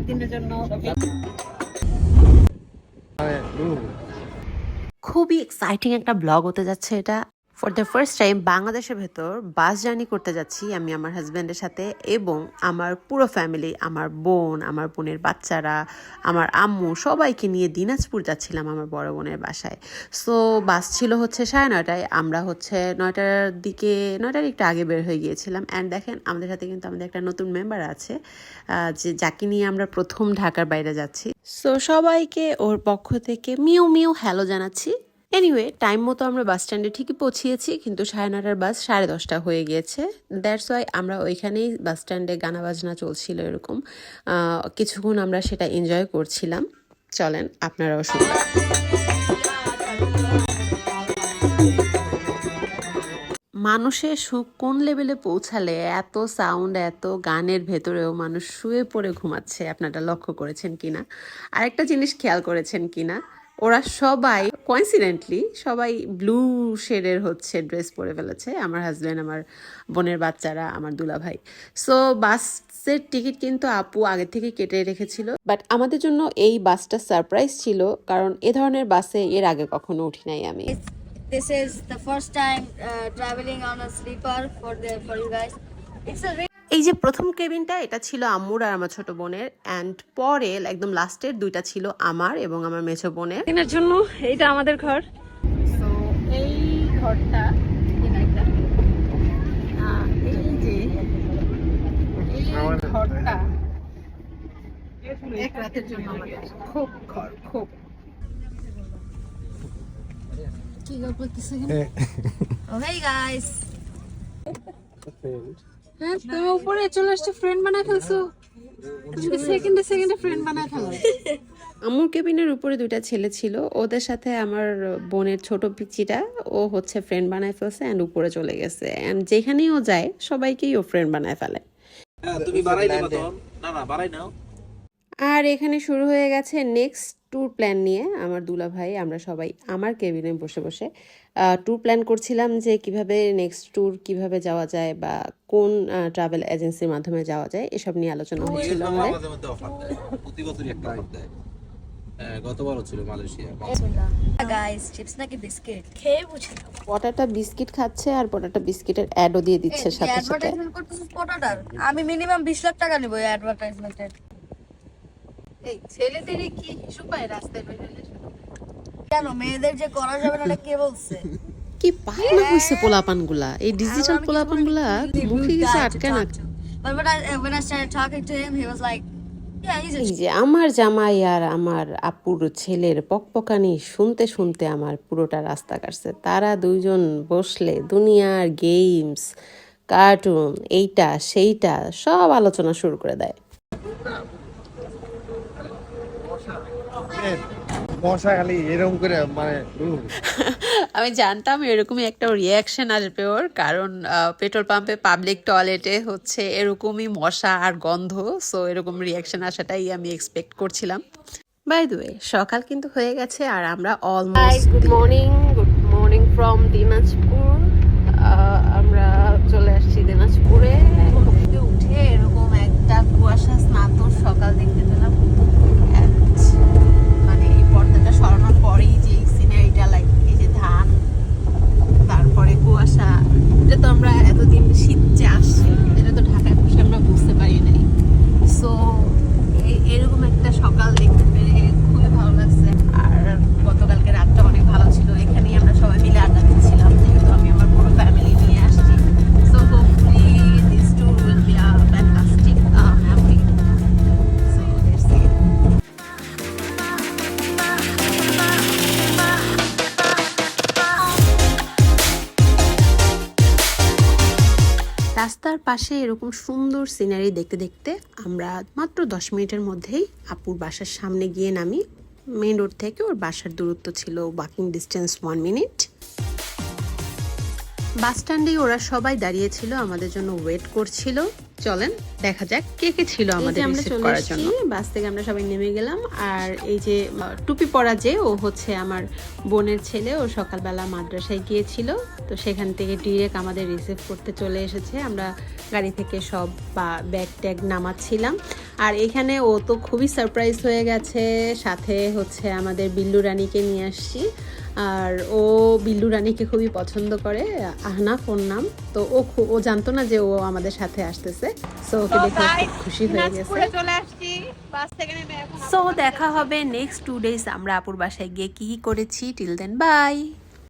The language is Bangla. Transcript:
একদিনের জন্য খুবই এক্সাইটিং একটা ব্লগ হতে যাচ্ছে এটা। ফর দ্য ফার্স্ট টাইম বাংলাদেশের ভেতর বাস জার্নি করতে যাচ্ছি আমি আমার হাজব্যান্ডের সাথে এবং আমার পুরো ফ্যামিলি, আমার বোন, আমার বোনের বাচ্চারা, আমার আম্মু সবাইকে নিয়ে দিনাজপুর যাচ্ছিলাম আমার বড় বোনের বাসায়। সো বাস ছিল হচ্ছে 9:30টায়, আমরা হচ্ছে 9টার দিকে 9টার একটু আগে বের হয়ে গিয়েছিলাম। অ্যান্ড দেখেন আমাদের সাথে কিন্তু আমাদের একটা নতুন মেম্বার আছে যে যাকে নিয়ে আমরা প্রথম ঢাকার বাইরে যাচ্ছি। সো সবাইকে ওর পক্ষ থেকে মিউ মিউ হ্যালো জানাচ্ছি। এনিওয়ে টাইম মতো আমরা বাস স্ট্যান্ডে ঠিকই পৌঁছিয়েছি, কিন্তু 9:30টার বাস 10:30 হয়ে গিয়েছে। দ্যাটস ওয়াই আমরা ওইখানেই বাস স্ট্যান্ডে গানা বাজনা চলছিল এরকম কিছুক্ষণ আমরা সেটা এনজয় করছিলাম। চলেন আপনারাও শুনুন। মানুষের সুখ কোন লেভেলে পৌঁছালে এত সাউন্ড, এত গানের ভেতরেও মানুষ শুয়ে পড়ে ঘুমাচ্ছে, আপনারা লক্ষ্য করেছেন কিনা? আরেকটা জিনিস খেয়াল করেছেন কিনা, ওরা সবাই কোইন্সিডেন্টলি সবাই ব্লু শেডের হচ্ছে ড্রেস পরে ফেলেছে, আমার হাজব্যান্ড, আমার বোনের বাচ্চারা, আমার দুলাভাই। সো বাসের টিকিট কিন্তু আপু আগে থেকে কেটে রেখেছিল, বাট আমাদের জন্য এই বাসটা সারপ্রাইজ ছিল, কারণ এ ধরনের বাসে এর আগে কখনো উঠি নাই আমি। This is the first time traveling on a sleeper for you guys. It's a এই যে প্রথম কেবিনটা, এটা ছিল আম্মুর আর আমার ছোট বোনের, অ্যান্ড পরে একদম লাস্টের দুইটা ছিল আমার এবং আমার মেছো বোনের। দিনের জন্য এইটা আমাদের ঘর। সো এই ঘরটা এই যে এই ঘরটা এক রাতের জন্য আমাদের খুব ঘর খুব কি গল্প করতেছে? Oh hey guys. হ্যাঁ, তুমি উপরে চলে আসছো, ফ্রেন্ড বানায় ফেলছো। তুমি সেকেন্ডে ফ্রেন্ড বানায় ফেলো। আম্মুর কেবিনের উপরে দুইটা ছেলে ছিল, ওদের সাথে আমার বোনের ছোট পিচিটা ও হচ্ছে ফ্রেন্ড বানায় ফেলছে অ্যান্ড উপরে চলে গেছে, অ্যান্ড যেখানেই ও যায় সবাইকেই ও ফ্রেন্ড বানায় ফেলে। তুমি বাড়াই দিবা তো? না না, বাড়াই নাও। আর এখানে শুরু হয়ে গেছে নেক্সট ট্যুর প্ল্যান নিয়ে। আমার দুলা ভাই, আমরা সবাই আমার কেবিনে বসে বসে ট্যুর প্ল্যান করছিলাম যে কিভাবে নেক্সট ট্যুর কিভাবে যাওয়া যায় বা কোন ট্রাভেল এজেন্সির মাধ্যমে যাওয়া যায়, এসব নিয়ে আলোচনা হচ্ছিল আমাদের। মাঝে মধ্যে অফার দেয়, প্রতি বছরই একটা অফার দেয়। গতবারও ছিল মালয়েশিয়া। Bismillah. Guys, chips নাকি বিস্কিট? খেয়ে বুঝে নাও। পটাটা বিস্কিট খাচ্ছে আর পটাটা বিস্কিটের অ্যাডও দিয়ে দিচ্ছে সাথে সাথে। অ্যাডভার্টাইজমেন্ট করতেছিস পটাটার? আমি মিনিমাম 20 লাখ টাকা নিব এই অ্যাডভার্টাইজমেন্টের। এই ছেলেদের কি হিসু পায় রাস্তায় বেরোলে? কেন মেয়েদের যে করা যাবে না এটা কে বলছে? কি পাগলা হইছে পোলাপানগুলা, এই ডিজিটাল পোলাপানগুলা মুখে কিছু আটকে না। But when I started talking to him, he was like, yeah, he's a এই যে আমার জামাই আর আমার আপুর ছেলের পকপকানি শুনতে শুনতে আমার পুরোটা রাস্তা কাটছে। তারা দুইজন বসলে দুনিয়ার গেমস, কার্টুন, এইটা সেইটা সব আলোচনা শুরু করে দেয়। মশা খালি এরকম করে মানে আমি জানতাম এরকমই একটা রিয়াকশন আসবে ওর, কারণ পেট্রোল পাম্পে পাবলিক টয়লেটে হচ্ছে এরকমই মশা আর গন্ধ। সো এরকম রিয়াকশন আসাটাই আমি এক্সপেক্ট করছিলাম। বাই দ্য ওয়ে সকাল কিন্তু হয়ে গেছে আর আমরা almost good morning from Dinajpur. আমরা চলে আসছি দিনাজপুরে। ঘুম থেকে উঠে এরকম একটা কুয়াশা স্নাত সকাল দেখতে পেলাম। মানে এই পর্দাটা সরানোর পরেই যে সিনারিটা, লাইক এই যে ধান, তারপরে কুয়াশা, এটা তো আমরা এতদিন শীত যে আসছে এটা তো ঢাকায় বসে আমরা বুঝতে পারি নাই। সো এরকম একটা সকাল দেখতে পেরে খুবই ভালো লাগছে। আর গতকালকে রাতটা অনেক ভালো ছিল, এখানেই আমরা সবাই মিলে আড্ডা দিচ্ছিলাম, যেহেতু আমি আমার পুরো ফ্যামিলি নিয়ে আসছি। So hopefully this tour will be a fantastic memory. So let's see. রাস্তার পাশে এরকম সুন্দর সিনারি দেখতে দেখতে আমরা মাত্র 10 মিনিটের মধ্যেই আপুর বাসার সামনে গিয়ে নামি। মেইন রোড থেকে ওর বাসার দূরত্ব ছিল ওয়াকিং ডিস্টেন্স 1 মিনিট। বাস স্ট্যান্ডে ওরা সবাই দাঁড়িয়েছিল, আমাদের জন্য ওয়েট করছিল। চলেন দেখা যাক কে কে ছিল আমাদের আমরা রিসিভ চলে করার এসেছি জন্য। বাস থেকে, আমরা সবাই নেমে গেলাম। আর এই যে টুপি পরা যে, ও হচ্ছে আমার বোনের ছেলে, ও সকালবেলা মাদ্রাসায় গিয়েছিল, তো সেখান থেকে ডিরেক্ট আমাদের রিসিভ করতে চলে এসেছে। আমরা গাড়ি থেকে সব ব্যাগ ট্যাগ নামাচ্ছিলাম। আর এখানে ও তো খুবই সারপ্রাইজ হয়ে গেছে, সাথে হচ্ছে আমাদের বিল্লু রানীকে নিয়ে আসছি। আর ও বিল্লু রানীকে খুবই পছন্দ করে, আহনাফ ওর নাম। তো ও জানতো না যে ও আমাদের সাথে আসতেছে, সো ওকে দেখে খুব খুশি হয়ে গেছে। সো দেখা হবে নেক্সট 2 days আমরা আপুর বাসায় গিয়ে কি কি করেছি। Till then by.